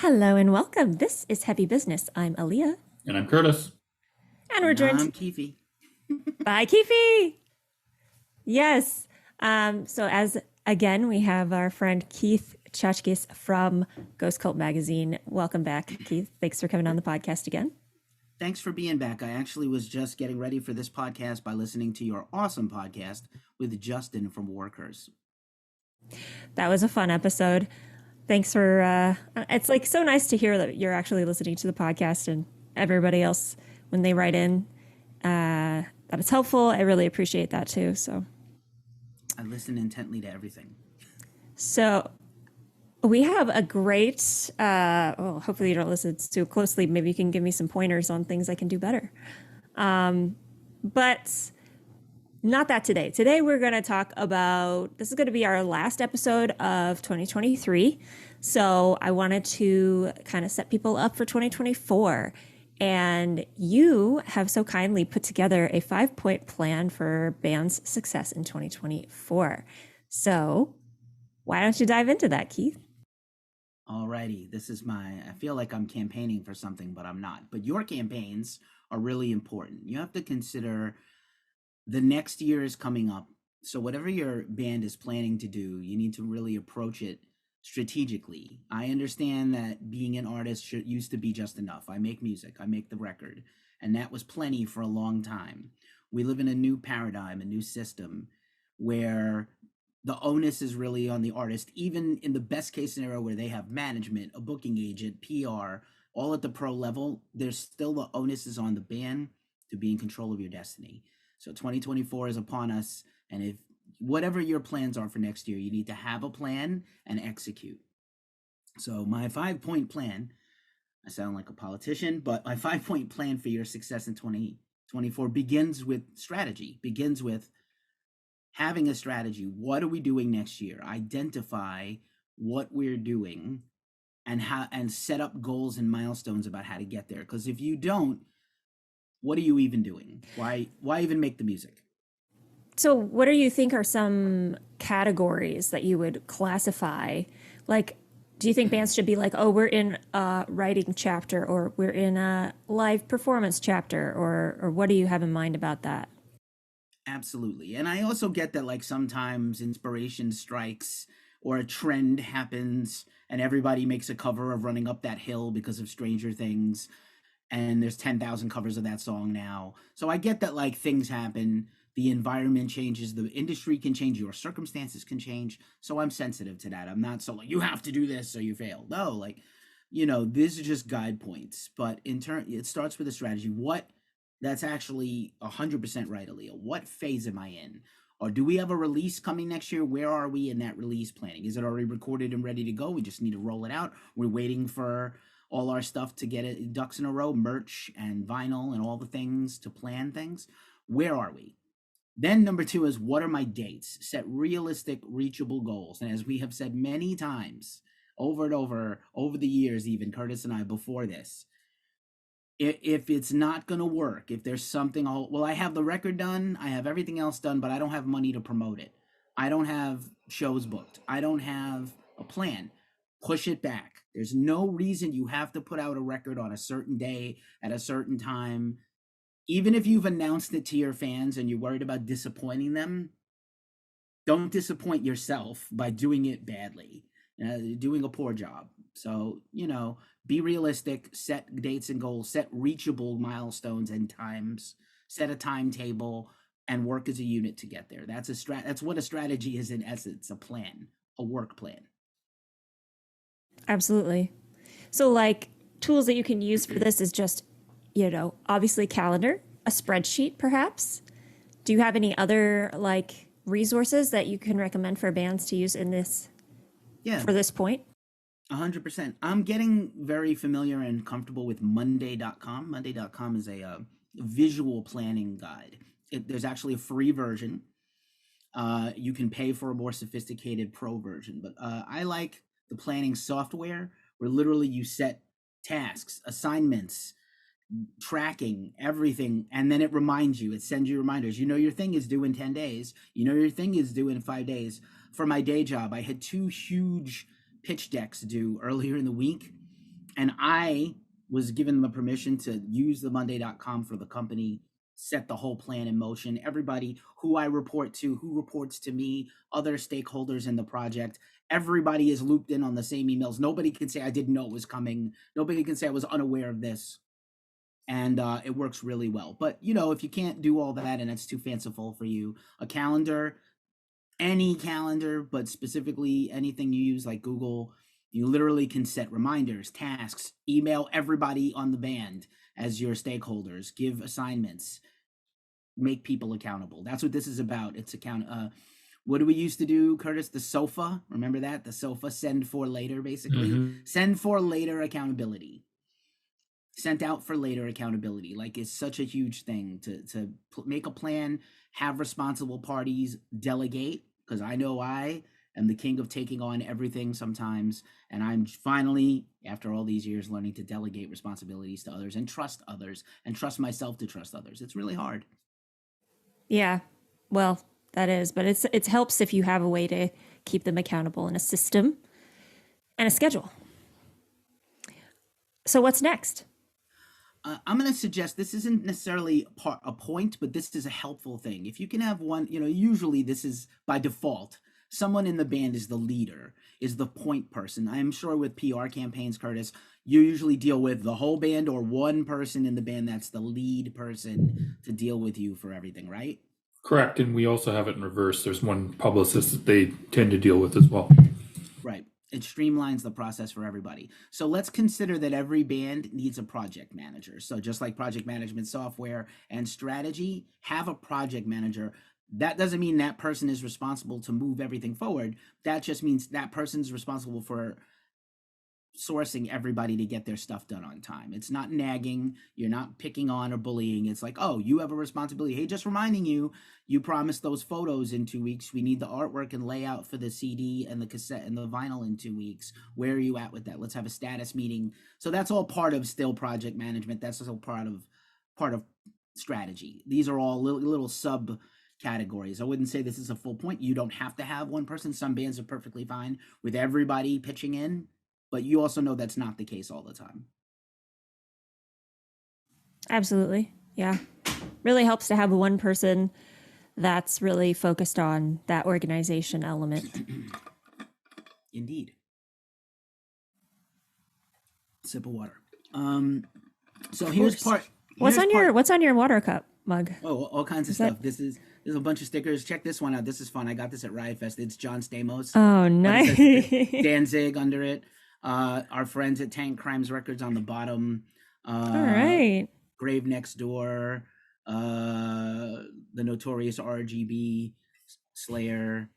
Hello and welcome. This is Heavy Business. I'm Aaliyah, And I'm Curtis. and we're And joined I'm Keefy. by Keefy. Yes. So as again, we have our friend Keith Chachkis from Ghost Cult Magazine. Welcome back, Keith. Thanks for coming on the podcast again. Thanks for being back. I actually was just getting ready for this podcast by listening to your awesome podcast with Justin from Workers. That was a fun episode. Thanks for. It's like so nice to hear that you're actually listening to the podcast and everybody else when they write in. That it's helpful. I really appreciate that too. I listen intently to everything. So we have a great, well, hopefully you don't listen too closely. Maybe you can give me some pointers on things I can do better. But not that today. Today we're going to talk about, this is going to be our last episode of 2023. So I wanted to kind of set people up for 2024. And you have so kindly put together a 5-point plan for band's success in 2024. So why don't you dive into that, Keith? Alrighty, I feel like I'm campaigning for something, but I'm not. But your campaigns are really important. You have to consider the next year is coming up. So whatever your band is planning to do, you need to really approach it strategically. I understand that being an artist used to be just enough. I make music, I make the record, and that was plenty for a long time. We live in a new paradigm, a new system where the onus is really on the artist, even in the best case scenario where they have management, a booking agent, PR, all at the pro level. There's still the onus is on the band to be in control of your destiny. So 2024 is upon us, and if whatever your plans are for next year, you need to have a plan and execute. So my 5-point plan, I sound like a politician, but my 5-point plan for your success in 2024 begins with strategy, begins with having a strategy. What are we doing next year? Identify what we're doing and set up goals and milestones about how to get there. Because if you don't, what are you even doing? Why even make the music? So, what do you think are some categories that you would classify? Like, do you think bands should be like, oh, we're in a writing chapter, or we're in a live performance chapter, or what do you have in mind about that? Absolutely. And I also get that like sometimes inspiration strikes or a trend happens and everybody makes a cover of Running Up That Hill because of Stranger Things, and there's 10,000 covers of that song now. So I get that like things happen, the environment changes, the industry can change, your circumstances can change. So I'm sensitive to that. I'm not so like you have to do this or you fail. No, like these are just guide points. But in turn, it starts with a strategy. That's actually 100% right, Aaliyah. What phase am I in? Or do we have a release coming next year? Where are we in that release planning? Is it already recorded and ready to go? We just need to roll it out. We're waiting for all our stuff to get it ducks in a row, merch and vinyl and all the things to plan things. Where are we? Then number 2 is what are my dates? Set realistic, reachable goals. And as we have said many times over and over the years, even Curtis and I before this, if it's not going to work, if there's something, I have the record done, I have everything else done, but I don't have money to promote it. I don't have shows booked. I don't have a plan. Push it back. There's no reason you have to put out a record on a certain day at a certain time. Even if you've announced it to your fans and you're worried about disappointing them, don't disappoint yourself by doing it badly, doing a poor job. So, be realistic, set dates and goals, set reachable milestones and times, set a timetable, and work as a unit to get there. That's what a strategy is in essence, a plan, a work plan. Absolutely. So, like, tools that you can use for this is just, obviously calendar, a spreadsheet, perhaps. Do you have any other like resources that you can recommend for bands to use in this for this point? 100%. I'm getting very familiar and comfortable with Monday.com. Monday.com is a visual planning guide. There's actually a free version. You can pay for a more sophisticated pro version, but I like the planning software where literally you set tasks, assignments, tracking everything, and then it reminds you. It sends you reminders. Your thing is due in 10 days. Your thing is due in 5 days. For my day job, I had 2 huge pitch decks due earlier in the week, And I was given the permission to use the Monday.com for the company, set the whole plan in motion. Everybody who I report to, who reports to me, other stakeholders in the project, everybody is looped in on the same emails. Nobody can say I didn't know it was coming. Nobody can say I was unaware of this. And it works really well. But, if you can't do all that and it's too fanciful for you, a calendar, any calendar, but specifically anything you use like Google, you literally can set reminders, tasks, email everybody on the band as your stakeholders, give assignments, make people accountable. That's what this is about. It's what do we used to do, Curtis? The SOFA. Remember that? The SOFA, send for later, basically. Mm-hmm. Send for later accountability. Sent out for later accountability. Like, it's such a huge thing to make a plan, have responsible parties, delegate, because I know I am the king of taking on everything sometimes, and I'm finally, after all these years, learning to delegate responsibilities to others and trust myself to trust others. It's really hard. Yeah, well, that is, but it helps if you have a way to keep them accountable in a system and a schedule. So what's next? I'm going to suggest this isn't necessarily a point, but this is a helpful thing. If you can have one, usually this is by default. Someone in the band is the leader, is the point person. I'm sure with PR campaigns, Curtis, you usually deal with the whole band or one person in the band that's the lead person to deal with you for everything, right? Correct. And we also have it in reverse. There's one publicist that they tend to deal with as well. Right. It streamlines the process for everybody. So let's consider that every band needs a project manager. So just like project management software and strategy, have a project manager. That doesn't mean that person is responsible to move everything forward. That just means that person's responsible for sourcing everybody to get their stuff done on time. It's not nagging. You're not picking on or bullying. It's like, oh, you have a responsibility. Hey, just reminding you, you promised those photos in 2 weeks. We need the artwork and layout for the CD and the cassette and the vinyl in 2 weeks. Where are you at with that? Let's have a status meeting. So that's all part of still project management. That's also part of strategy. These are all little sub categories. I wouldn't say this is a full point. You don't have to have one person. Some bands are perfectly fine with everybody pitching in. But you also know that's not the case all the time. Absolutely. Yeah. Really helps to have one person that's really focused on that organization element. Indeed. Sip of water. So here's part. What's on your water cup mug? Oh, all kinds of stuff. There's a bunch of stickers. Check this one out. This is fun. I got this at Riot Fest. It's John Stamos. Oh, nice. Danzig under it. Our friends at Tank Crimes Records on the bottom. All right. Grave Next Door. The Notorious RGB, Slayer,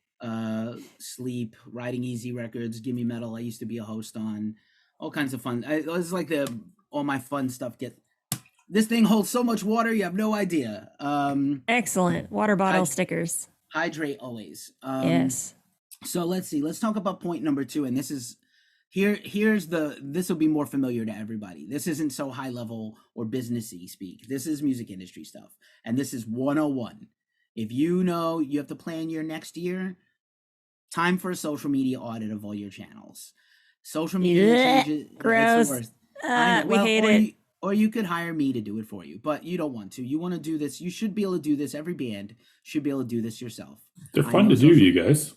Sleep, Riding Easy Records, Gimme Metal. I used to be a host on. All kinds of fun. It was like all my fun stuff this thing holds so much water, you have no idea. Excellent. Water bottle stickers. Hydrate always. Yes. So let's see. Let's talk about point number 2. And this is this will be more familiar to everybody. This isn't so high level or businessy speak. This is music industry stuff. And this is 101. If you know you have to plan your next year, time for a social media audit of all your channels. Social media changes. Gross. It's the worst. We hate it. Or you could hire me to do it for you, but you don't want to. You want to do this. You should be able to do this. Every band should be able to do this yourself. They're fun to do, you guys.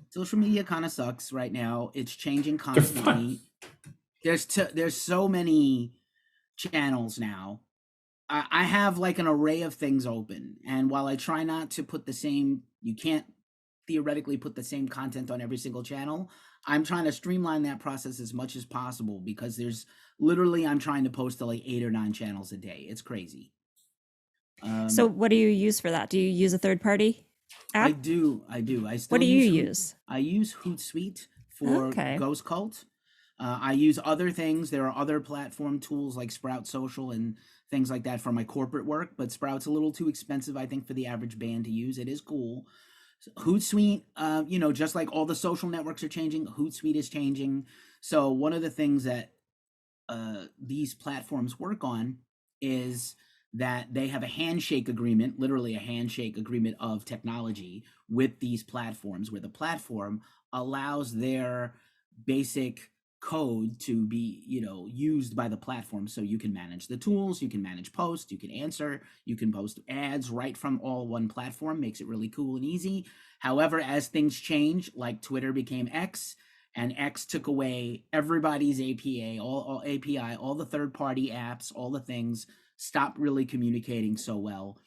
Social media kind of sucks right now. It's changing constantly. There's so many channels now. I have like an array of things open, and while I try not to put you can't theoretically put the same content on every single channel. I'm trying to streamline that process as much as possible because I'm trying to post to like 8 or 9 channels a day. It's crazy. So what do you use for that? Do you use a third party app? I do. What do you use? I use Hootsuite for Ghost Cult. I use other things. There are other platform tools like Sprout Social and things like that for my corporate work, but Sprout's a little too expensive, I think, for the average band to use. It is cool. Hootsuite, just like all the social networks are changing, Hootsuite is changing. So one of the things that these platforms work on is that they have a handshake agreement, literally a handshake agreement of technology with these platforms, where the platform allows their basic code to be used by the platform, so you can manage the tools, you can manage posts, you can answer, you can post ads right from all one platform. Makes it really cool and easy. However, as things change, like Twitter became X, and X took away everybody's API, all the third-party apps, all the things, stopped really communicating so well.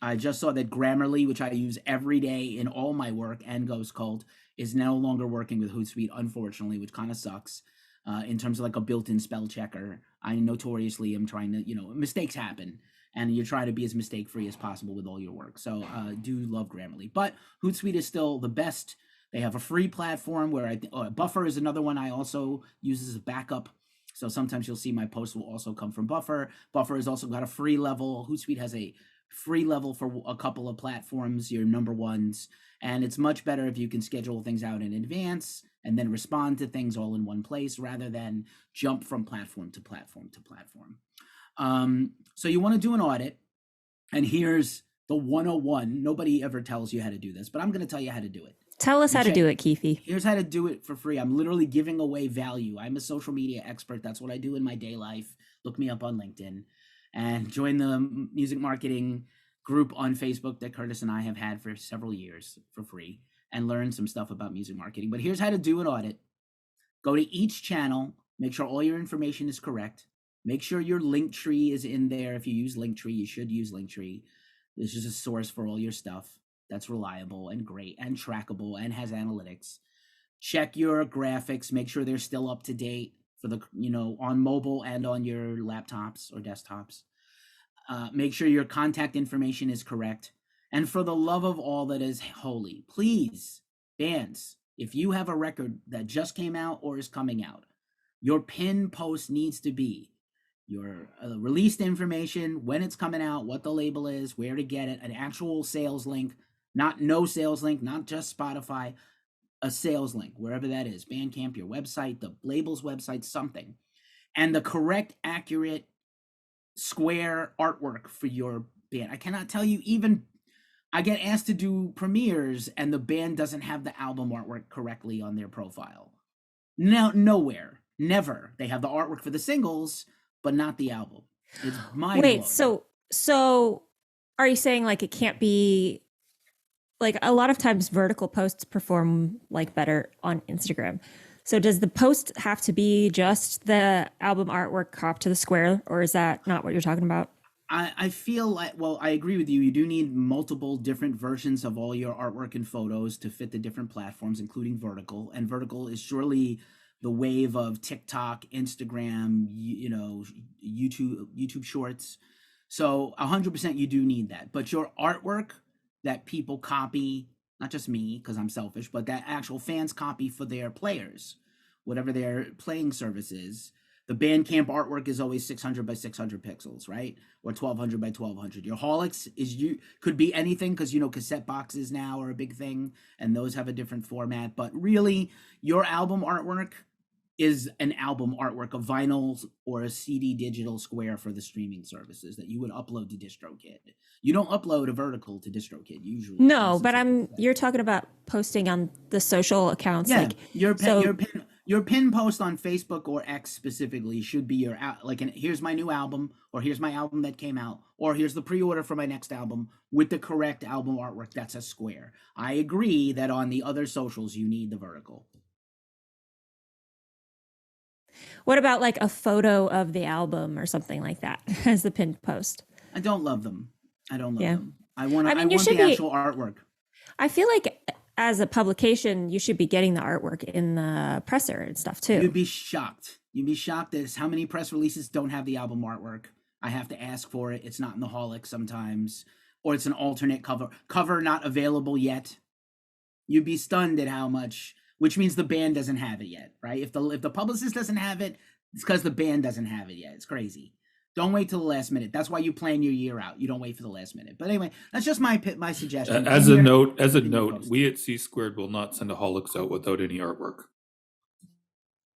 I just saw that Grammarly, which I use every day in all my work and goes cold, is no longer working with Hootsuite, unfortunately, which kind of sucks. In terms of like a built-in spell checker, I notoriously am trying to, mistakes happen, and you're trying to be as mistake-free as possible with all your work. So do love Grammarly, but Hootsuite is still the best. They have a free platform where Buffer is another one I also use as a backup. So sometimes you'll see my posts will also come from Buffer. Buffer has also got a free level. Hootsuite has a free level for a couple of platforms, your number ones. And it's much better if you can schedule things out in advance and then respond to things all in one place rather than jump from platform to platform to platform. So you want to do an audit, and here's the 101. Nobody ever tells you how to do this, but I'm going to tell you how to do it. Tell us how to do it, Keefy. Here's how to do it for free. I'm literally giving away value. I'm a social media expert. That's what I do in my day life. Look me up on LinkedIn and join the music marketing group on Facebook that Curtis and I have had for several years for free, and learn some stuff about music marketing. But here's how to do an audit. Go to each channel, make sure all your information is correct. Make sure your link tree is in there. If you use Linktree, you should use Linktree. This is a source for all your stuff that's reliable and great and trackable and has analytics. Check your graphics, make sure they're still up to date for the, on mobile and on your laptops or desktops. Make sure your contact information is correct. And for the love of all that is holy, please, bands, if you have a record that just came out or is coming out, your pin post needs to be your released information, when it's coming out, what the label is, where to get it, an actual sales link, not no sales link, not just Spotify, a sales link, wherever that is, Bandcamp, your website, the label's website, something. And the correct, accurate, square artwork for your band. I cannot tell you, even I get asked to do premieres and the band doesn't have the album artwork correctly on their profile. No, nowhere, never. They have the artwork for the singles, but not the album. It's mind-blowing. Wait, so are you saying like it can't be, like a lot of times vertical posts perform like better on Instagram. So does the post have to be just the album artwork cropped to the square, or is that not what you're talking about? I feel like, well, I agree with you. You do need multiple different versions of all your artwork and photos to fit the different platforms, including vertical. And vertical is surely the wave of TikTok, Instagram, YouTube Shorts. So 100% you do need that. But your artwork that people copy, not just me because I'm selfish, but that actual fans copy for their players, whatever their playing service is. The Bandcamp artwork is always 600 by 600 pixels, right? Or 1200 by 1200. Your Holics could be anything because, cassette boxes now are a big thing and those have a different format. But really, your album artwork is an album artwork, a vinyl or a CD digital square for the streaming services that you would upload to DistroKid. You don't upload a vertical to DistroKid usually. No, but you're talking about posting on the social accounts. Yeah, like your pin post on Facebook or X specifically should be your here's my new album, or here's my album that came out, or here's the pre-order for my next album with the correct album artwork. That's a square. I agree that on the other socials you need the vertical. What about like a photo of the album or something like that as the pinned post? I don't love them. I want the actual artwork. I feel like as a publication, you should be getting the artwork in the presser and stuff too. You'd be shocked. You'd be shocked at how many press releases don't have the album artwork. I have to ask for it. It's not in the Holic sometimes, or it's an alternate cover not available yet. You'd be stunned at how much, which means the band doesn't have it yet, right? If the publicist doesn't have it, it's because the band doesn't have it yet. It's crazy. Don't wait till the last minute. That's why you plan your year out. You don't wait for the last minute. But anyway, that's just my suggestion. As a note, we at C Squared will not send a Holics out without any artwork.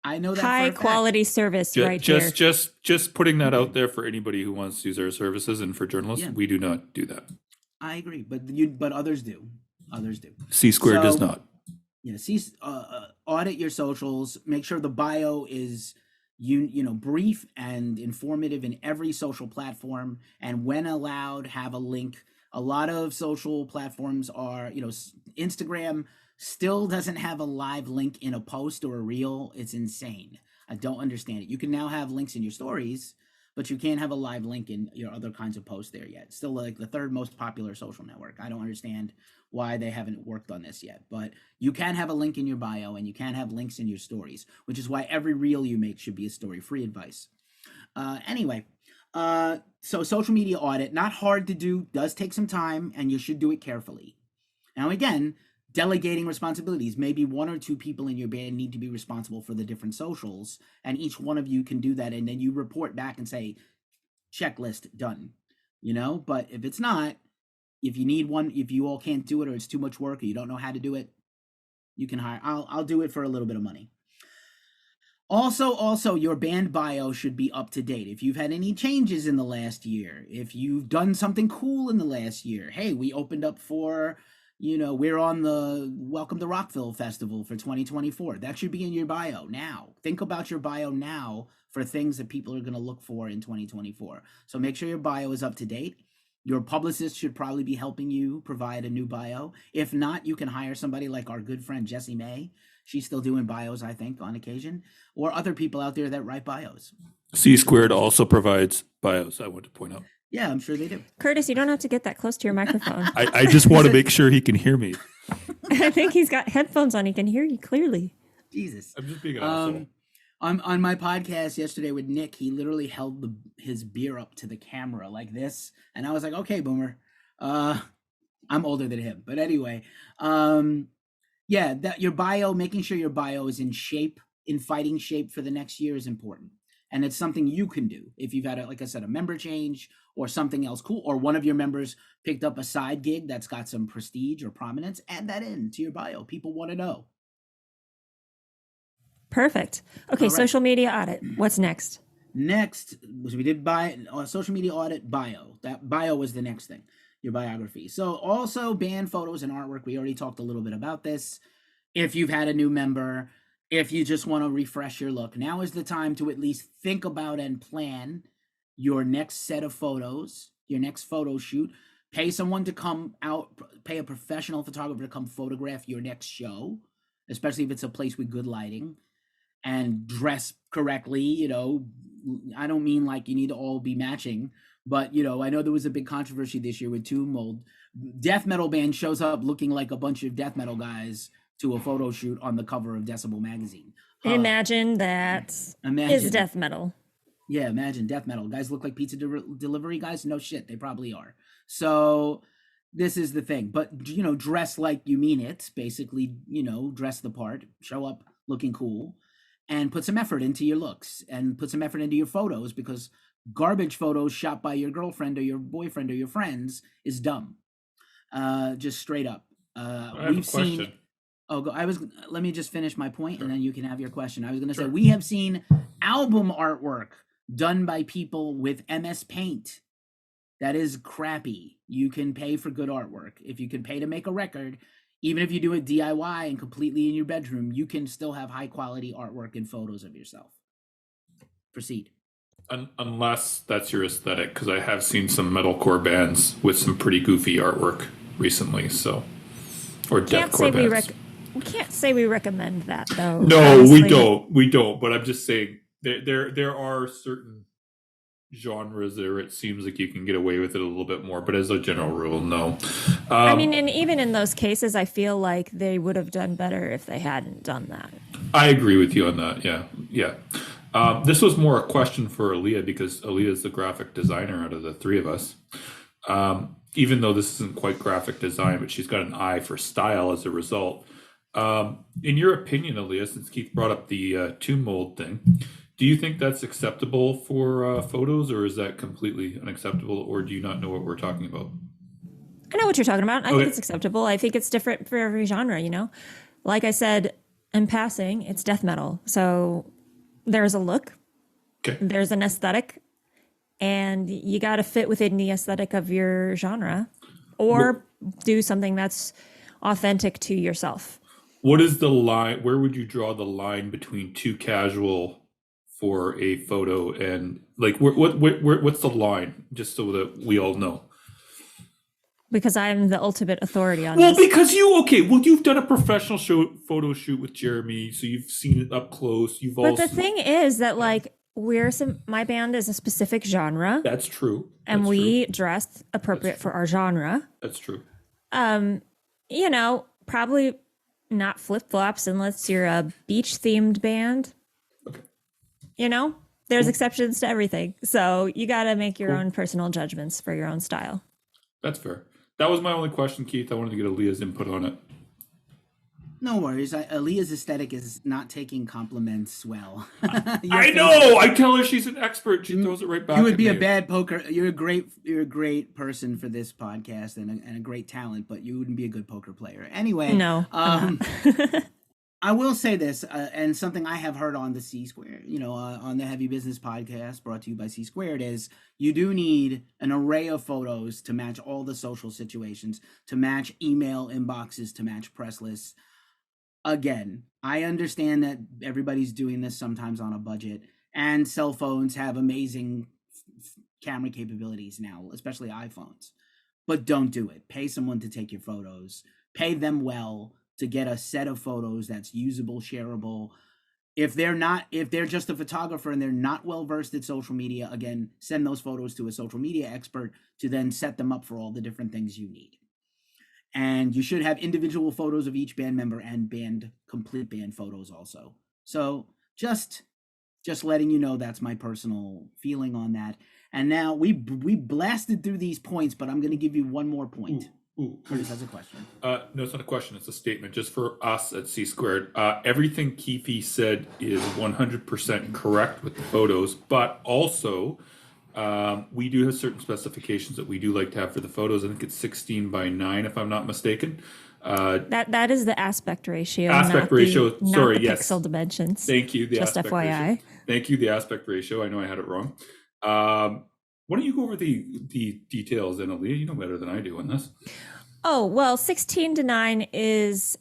I know that high quality service here. Just putting that out there for anybody who wants to use our services, and for journalists, we do not do that. I agree, but others do. Others do. C Squared does not. Yeah, audit your socials, make sure the bio is brief and informative in every social platform, and when allowed, have a link. A lot of social platforms are, Instagram still doesn't have a live link in a post or a reel. It's insane. I don't understand it. You can now have links in your stories, but you can't have a live link in your other kinds of posts there yet. Still like the third most popular social network. I don't understand why they haven't worked on this yet, but you can have a link in your bio and you can have links in your stories, which is why every reel you make should be a story. Free advice. Anyway, so social media audit, not hard to do, does take some time, and you should do it carefully. Now, again, delegating responsibilities. Maybe one or two people in your band need to be responsible for the different socials, and each one of you can do that, and then you report back and say, checklist done. But if it's not, if you need one, if you all can't do it, or it's too much work, or you don't know how to do it, you can hire. I'll do it for a little bit of money. Also, your band bio should be up to date. If you've had any changes in the last year, if you've done something cool in the last year, hey, we opened up for, we're on the Welcome to Rockville Festival for 2024. That should be in your bio now. Think about your bio now for things that people are going to look for in 2024. So make sure your bio is up to date. Your publicist should probably be helping you provide a new bio. If not, you can hire somebody like our good friend Jessie May. She's still doing bios, I think, on occasion, or other people out there that write bios. C Squared also provides bios, I want to point out. Yeah, I'm sure they do. Curtis, you don't have to get that close to your microphone. I just want to make sure he can hear me. I think he's got headphones on. He can hear you clearly. Jesus. I'm just being an asshole. On my podcast yesterday with Nick, he literally held his beer up to the camera like this, and I was like, "Okay, Boomer." I'm older than him, but anyway, yeah, that your bio, making sure your bio is in shape, in fighting shape for the next year is important, and it's something you can do if you've had, like I said, a member change or something else cool, or one of your members picked up a side gig that's got some prestige or prominence. Add that in to your bio. People want to know. Perfect. Okay, All right. Social media audit. What's next? Next, we did social media audit bio. That bio was the next thing, your biography. So also band photos and artwork. We already talked a little bit about this. If you've had a new member, if you just want to refresh your look, now is the time to at least think about and plan your next set of photos, your next photo shoot. Pay someone to come out, pay a professional photographer to come photograph your next show, especially if it's a place with good lighting. And dress correctly. I don't mean like you need to all be matching, but I know there was a big controversy this year with Tomb Mold. Death metal band shows up looking like a bunch of death metal guys to a photo shoot on the cover of Decibel magazine. Imagine that is death metal. Yeah, imagine death metal. Guys look like pizza delivery guys? No shit, they probably are. So this is the thing. But, dress like you mean it. Basically, dress the part. Show up looking cool. And put some effort into your looks and put some effort into your photos, because garbage photos shot by your girlfriend or your boyfriend or your friends is dumb. Just straight up. We've seen. Let me just finish my point, and then you can have your question. I was going to say, we have seen album artwork done by people with MS Paint. That is crappy. You can pay for good artwork. If you can pay to make a record, even if you do it DIY and completely in your bedroom, you can still have high quality artwork and photos of yourself. Proceed. Unless that's your aesthetic, because I have seen some metalcore bands with some pretty goofy artwork recently. Or deathcore bands. We can't say we recommend that, though. No, honestly. We don't. But I'm just saying there are certain genres there it seems like you can get away with it a little bit more, but as a general rule, no. I mean, and even in those cases, I feel like they would have done better if they hadn't done that. I agree with you on that. Yeah. This was more a question for Aaliyah, because Aaliyah is the graphic designer out of the three of us. Even though this isn't quite graphic design, but she's got an eye for style as a result. In your opinion, Aaliyah, since Keith brought up the Tomb Mold thing, do you think that's acceptable for photos, or is that completely unacceptable, or do you not know what we're talking about? I know what you're talking about. I think it's acceptable. I think it's different for every genre, Like I said in passing, it's death metal. So there's a look, there's an aesthetic, and you got to fit within the aesthetic of your genre, or do something that's authentic to yourself. What is the line? Where would you draw the line between too casual for a photo and like what's the line? Just so that we all know. Because I'm the ultimate authority on Well, this. because you've done a professional photo shoot with Jeremy, so you've seen it up close. You've But also the thing is that like my band is a specific genre, that's true. and That's we true. dress appropriate for our genre. That's true. Probably not flip-flops unless you're a beach themed band. Okay. There's exceptions to everything. So you got to make your Cool. own personal judgments for your own style. That's fair. That was my only question, Keith. I wanted to get Aaliyah's input on it. No worries. Aaliyah's aesthetic is not taking compliments well. I know. I tell her she's an expert. She throws it right back. You would at be me. a bad poker. You're a great person for this podcast and a great talent, but you wouldn't be a good poker player. Anyway, No. I will say this, and something I have heard on the C Squared, on the Heavy Business podcast brought to you by C Squared, is you do need an array of photos to match all the social situations, to match email inboxes, to match press lists. Again, I understand that everybody's doing this sometimes on a budget, and cell phones have amazing camera capabilities now, especially iPhones. But don't do it. Pay someone to take your photos. Pay them well to get a set of photos that's usable, shareable. If they're just a photographer and they're not well versed at social media, again, send those photos to a social media expert to then set them up for all the different things you need. And you should have individual photos of each band member and complete band photos also. So just letting you know, that's my personal feeling on that. And now we blasted through these points, but I'm going to give you one more point. Curtis has a question. No, it's not a question. It's a statement just for us at C Squared. Everything Keefy said is 100% correct with the photos, but also we do have certain specifications that we do like to have for the photos. I think it's 16:9, if I'm not mistaken. That is the aspect ratio. Aspect ratio. Sorry, not the yes. Pixel dimensions. Thank you. The Just aspect FYI. ratio. Thank you. The aspect ratio. I know I had it wrong. Why don't you go over the details, then, Aaliyah? You know better than I do on this. Oh, well, 16:9 is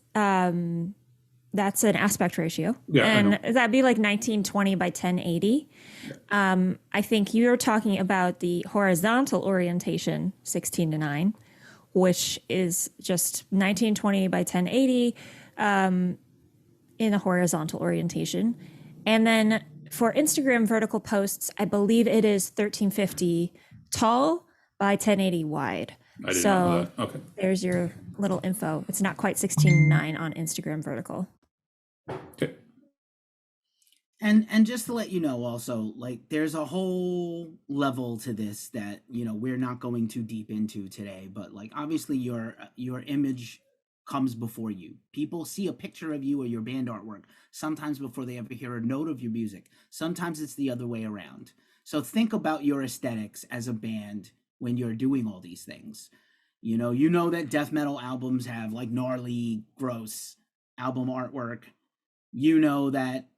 that's an aspect ratio. Yeah, and I know. that'd be like 1920 by 1080. I think you're talking about the horizontal orientation 16:9, which is just 1920 by 1080 in a horizontal orientation. And then for Instagram vertical posts, I believe it is 1350 tall by 1080 wide. I didn't know that. Okay. There's your little info. It's not quite 16:9 on Instagram vertical. Okay. And just to let you know also, like, there's a whole level to this that, we're not going too deep into today, but like, obviously your image comes before you. People see a picture of you or your band artwork sometimes before they ever hear a note of your music. Sometimes it's the other way around. So think about your aesthetics as a band when you're doing all these things. You know that death metal albums have like gnarly, gross album artwork. You know that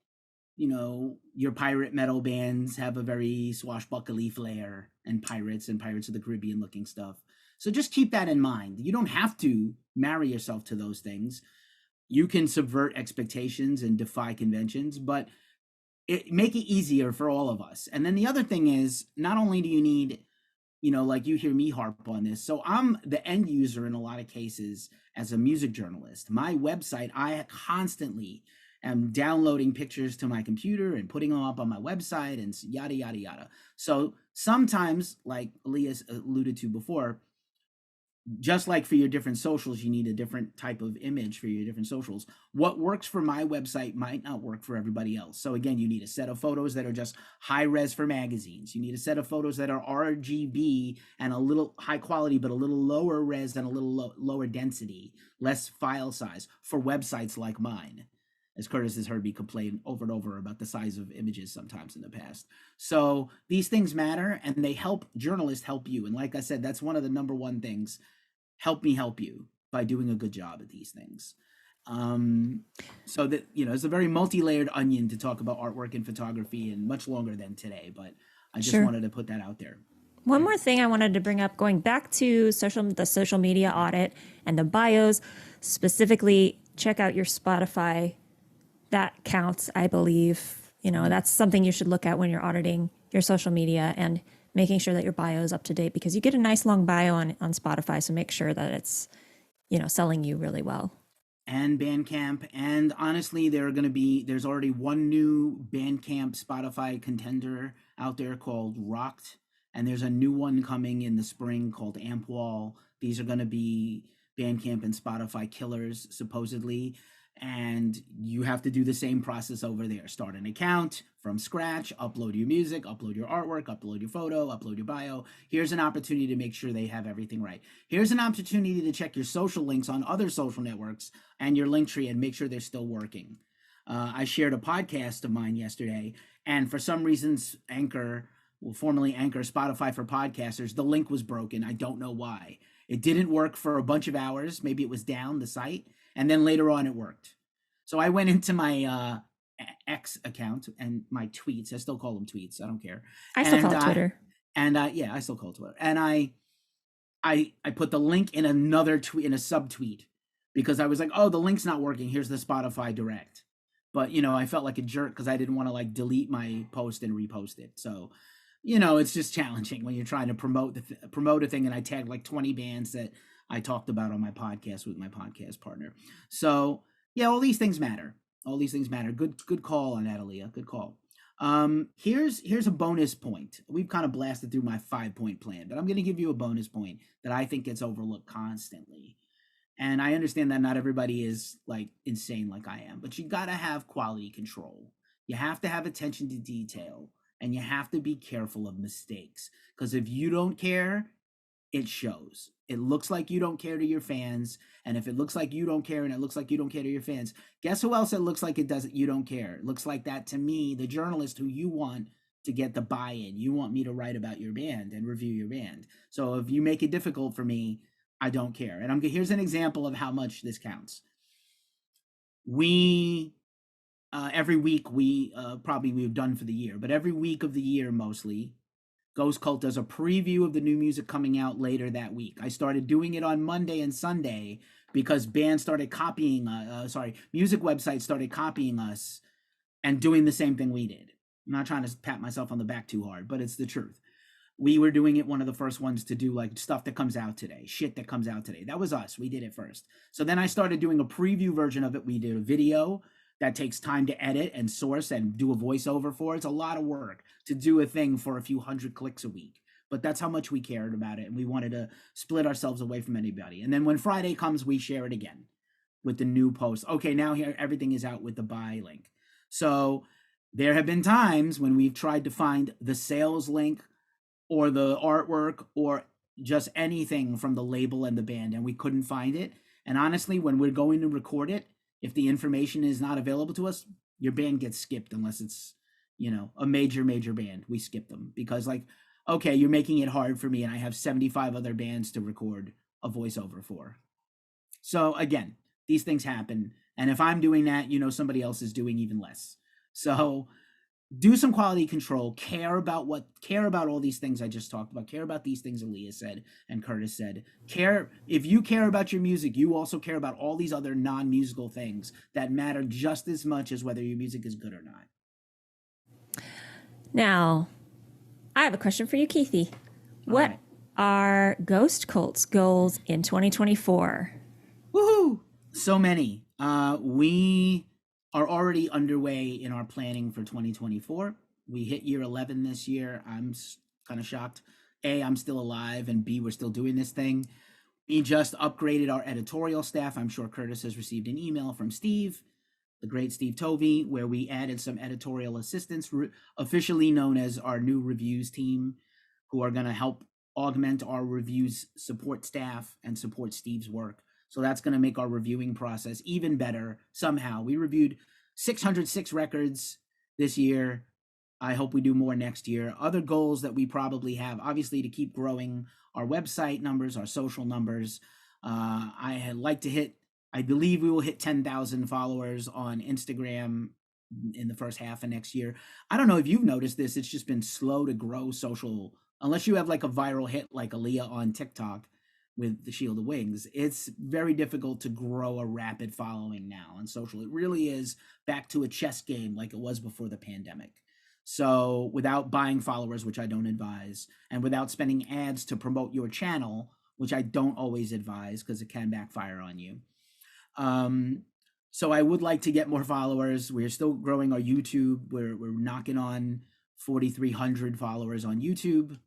your pirate metal bands have a very swashbuckly flair, and Pirates of the Caribbean looking stuff. So just keep that in mind. You don't have to marry yourself to those things. You can subvert expectations and defy conventions, but make it easier for all of us. And then the other thing is, not only do you need, like you hear me harp on this. So I'm the end user in a lot of cases as a music journalist. My website, I constantly am downloading pictures to my computer and putting them up on my website and yada, yada, yada. So sometimes, like Elias alluded to before, just like for your different socials, you need a different type of image for your different socials. What works for my website might not work for everybody else. So again, you need a set of photos that are just high res for magazines. You need a set of photos that are RGB and a little high quality, but a little lower res and a little lower density, less file size for websites like mine, as Curtis has heard me complain over and over about the size of images sometimes in the past. So these things matter, and they help journalists help you. And like I said, that's one of the number one things. Help me help you by doing a good job at these things. So that, it's a very multi-layered onion to talk about artwork and photography, and much longer than today, but I just wanted to put that out there. One more thing I wanted to bring up, going back to the social media audit and the bios, specifically check out your Spotify. That counts, I believe. That's something you should look at when you're auditing your social media and making sure that your bio is up to date, because you get a nice long bio on Spotify. So make sure that it's, selling you really well. And Bandcamp. And honestly, there's already one new Bandcamp Spotify contender out there called Rocked. And there's a new one coming in the spring called Ampwall. These are going to be Bandcamp and Spotify killers, supposedly. And you have to do the same process over there. Start an account from scratch, upload your music, upload your artwork, upload your photo, upload your bio. Here's an opportunity to make sure they have everything right. Here's an opportunity to check your social links on other social networks and your link tree and make sure they're still working. I shared a podcast of mine yesterday, and for some reasons, Anchor, well, formerly Anchor, Spotify for podcasters, the link was broken. I don't know why. It didn't work for a bunch of hours. Maybe it was down the site, and then later on it worked. So I went into my X account and my tweets. I still call them tweets. I don't care. I still call it Twitter. Yeah, I still call it Twitter. And I put the link in another tweet, in a subtweet, because I was like, oh, the link's not working. Here's the Spotify direct. But, I felt like a jerk because I didn't want to like delete my post and repost it. So, it's just challenging when you're trying to promote a thing. And I tagged like 20 bands that I talked about on my podcast with my podcast partner. So yeah, all these things matter. All these things matter. Good call on that, Aaliyah. Good call. Here's a bonus point. We've kind of blasted through my 5-point plan, but I'm going to give you a bonus point that I think gets overlooked constantly. And I understand that not everybody is like insane like I am, but you got to have quality control. You have to have attention to detail, and you have to be careful of mistakes, because if you don't care, it shows. It looks like you don't care to your fans, and if it looks like you don't care and it looks like you don't care to your fans, guess who else it looks like it doesn't? You don't care. It looks like that to me, the journalist who you want to get the buy-in. You want me to write about your band and review your band. So if you make it difficult for me, I don't care. And here's an example of how much this counts. We every week we've done for the year, but every week of the year mostly, Ghost Cult does a preview of the new music coming out later that week. I started doing it on Monday and Sunday because bands started copying, music websites started copying us and doing the same thing we did. I'm not trying to pat myself on the back too hard, but it's the truth. We were doing it, one of the first ones to do like stuff that comes out today, shit that comes out today. That was us. We did it first. So then I started doing a preview version of it. We did a video that takes time to edit and source and do a voiceover for. It's a lot of work to do a thing for a few hundred clicks a week. But that's how much we cared about it. And we wanted to split ourselves away from anybody. And then when Friday comes, we share it again with the new post. Okay, now here everything is out with the buy link. So there have been times when we've tried to find the sales link or the artwork or just anything from the label and the band, and we couldn't find it. And honestly, when we're going to record it, if the information is not available to us, your band gets skipped unless it's, a major band. We skip them because like, okay, you're making it hard for me and I have 75 other bands to record a voiceover for. So again, these things happen. And if I'm doing that, somebody else is doing even less. So do some quality control, care about all these things I just talked about, care about these things Aaliyah said and Curtis said. If you care about your music, you also care about all these other non-musical things that matter just as much as whether your music is good or not. Now, I have a question for you, Keefy. What are Ghost Cult's goals in 2024? Woohoo! So many. We are already underway in our planning for 2024. We hit year 11 this year. I'm kind of shocked. A, I'm still alive, and B, we're still doing this thing. We just upgraded our editorial staff. I'm sure Curtis has received an email from Steve, the great Steve Tovey, where we added some editorial assistants, officially known as our new reviews team, who are going to help augment our reviews support staff and support Steve's work. So that's going to make our reviewing process even better somehow. We reviewed 606 records this year. I hope we do more next year. Other goals that we probably have, obviously, to keep growing our website numbers, our social numbers. I believe we will hit 10,000 followers on Instagram in the first half of next year. I don't know if you've noticed this. It's just been slow to grow social, unless you have like a viral hit like Aaliyah on TikTok. with the Shield of Wings. It's very difficult to grow a rapid following now on social. It really is back to a chess game like it was before the pandemic. So without buying followers, which I don't advise, and without spending ads to promote your channel, which I don't always advise because it can backfire on you. So I would like to get more followers. We're still growing our YouTube. We're knocking on 4,300 followers on YouTube.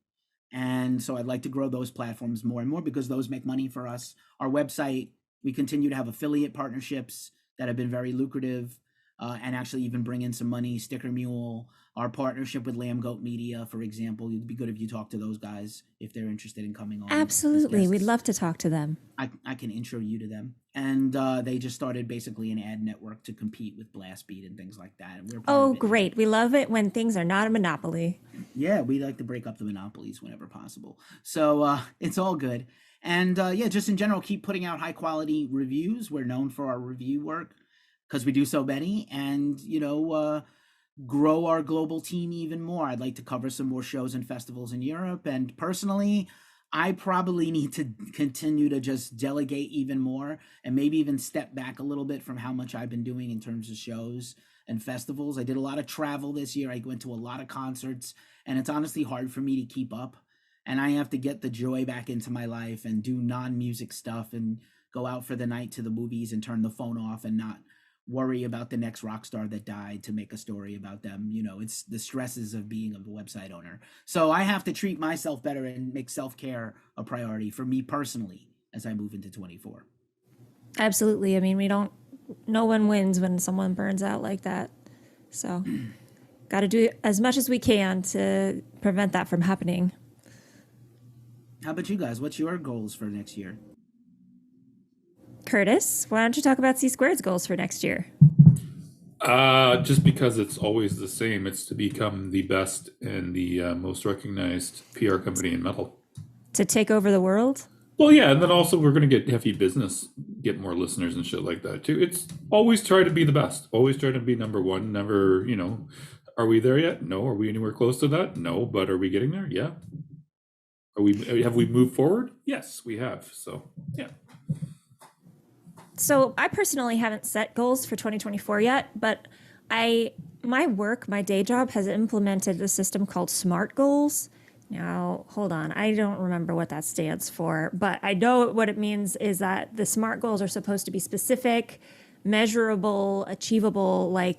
And so I'd like to grow those platforms more and more because those make money for us. Our website, we continue to have affiliate partnerships that have been very lucrative and actually even bring in some money. Sticker Mule, our partnership with Lamb Goat Media, for example. It'd be good if you talk to those guys if they're interested in coming on. Absolutely. We'd love to talk to them. I can intro you to them. And they just started basically an ad network to compete with Blast Beat and things like that. And we're great. We love it when things are not a monopoly. Yeah, we like to break up the monopolies whenever possible. So it's all good. And just in general, keep putting out high quality reviews. We're known for our review work because we do so many. And, grow our global team even more. I'd like to cover some more shows and festivals in Europe. And personally, I probably need to continue to just delegate even more and maybe even step back a little bit from how much I've been doing in terms of shows and festivals. I did a lot of travel this year. I went to a lot of concerts, and it's honestly hard for me to keep up. And I have to get the joy back into my life and do non-music stuff and go out for the night to the movies and turn the phone off and not worry about the next rock star that died to make a story about them. It's the stresses of being a website owner. So I have to treat myself better and make self-care a priority for me personally as I move into 24. Absolutely. I mean, no one wins when someone burns out like that. So got to do as much as we can to prevent that from happening. How about you guys? What's your goals for next year? Curtis, why don't you talk about C Squared's goals for next year? Just because it's always the same. It's to become the best and the most recognized PR company in metal. To take over the world? Well, yeah, and then also we're going to get heavy business, get more listeners and shit like that too. It's always try to be the best. Always try to be number one. Never, are we there yet? No. Are we anywhere close to that? No. But are we getting there? Yeah. Have we moved forward? Yes, we have. So, yeah. So I personally haven't set goals for 2024 yet, but my day job has implemented a system called SMART goals. Now, hold on. I don't remember what that stands for, but I know what it means is that the SMART goals are supposed to be specific, measurable, achievable, I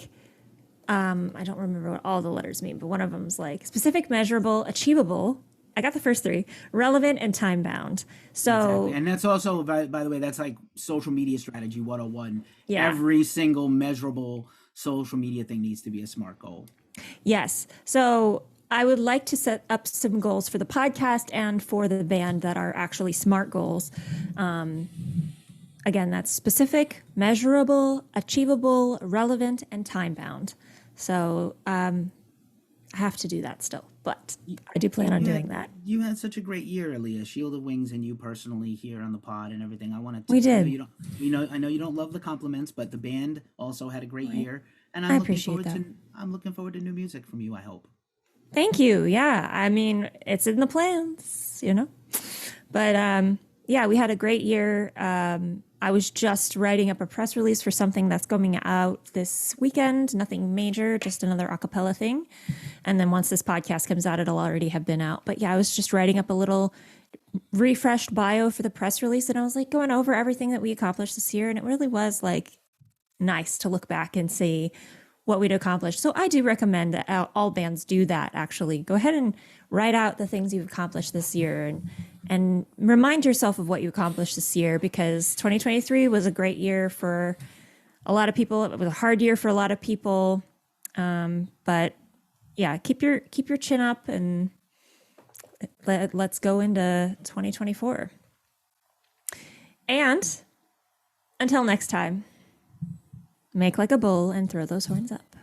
don't remember what all the letters mean, but one of them's like specific, measurable, achievable. I got the first three: relevant and time bound. So, exactly. And that's also, by the way, that's like social media strategy 101. Yeah. Every single measurable social media thing needs to be a SMART goal. Yes. So I would like to set up some goals for the podcast and for the band that are actually SMART goals. Again, that's specific, measurable, achievable, relevant, and time bound. So I have to do that still, but I do plan on doing that. You had such a great year, Aaliyah. Shield of Wings and you personally here on the pod and everything. I wanted to. We did. I know you don't love the compliments, but the band also had a great year, and I appreciate that. I'm looking forward to new music from you. I hope. Thank you. Yeah, I mean, it's in the plans, But yeah, we had a great year. I was just writing up a press release for something that's coming out this weekend. Nothing major, just another a cappella thing. And then once this podcast comes out, it'll already have been out. But yeah, I was just writing up a little refreshed bio for the press release. And I was going over everything that we accomplished this year. And it really was nice to look back and see what we'd accomplished. So I do recommend that all bands do that, actually. Go ahead and write out the things you've accomplished this year and remind yourself of what you accomplished this year, because 2023 was a great year for a lot of people. It was a hard year for a lot of people. But yeah, keep your chin up and let's go into 2024. And until next time, make like a bull and throw those horns up.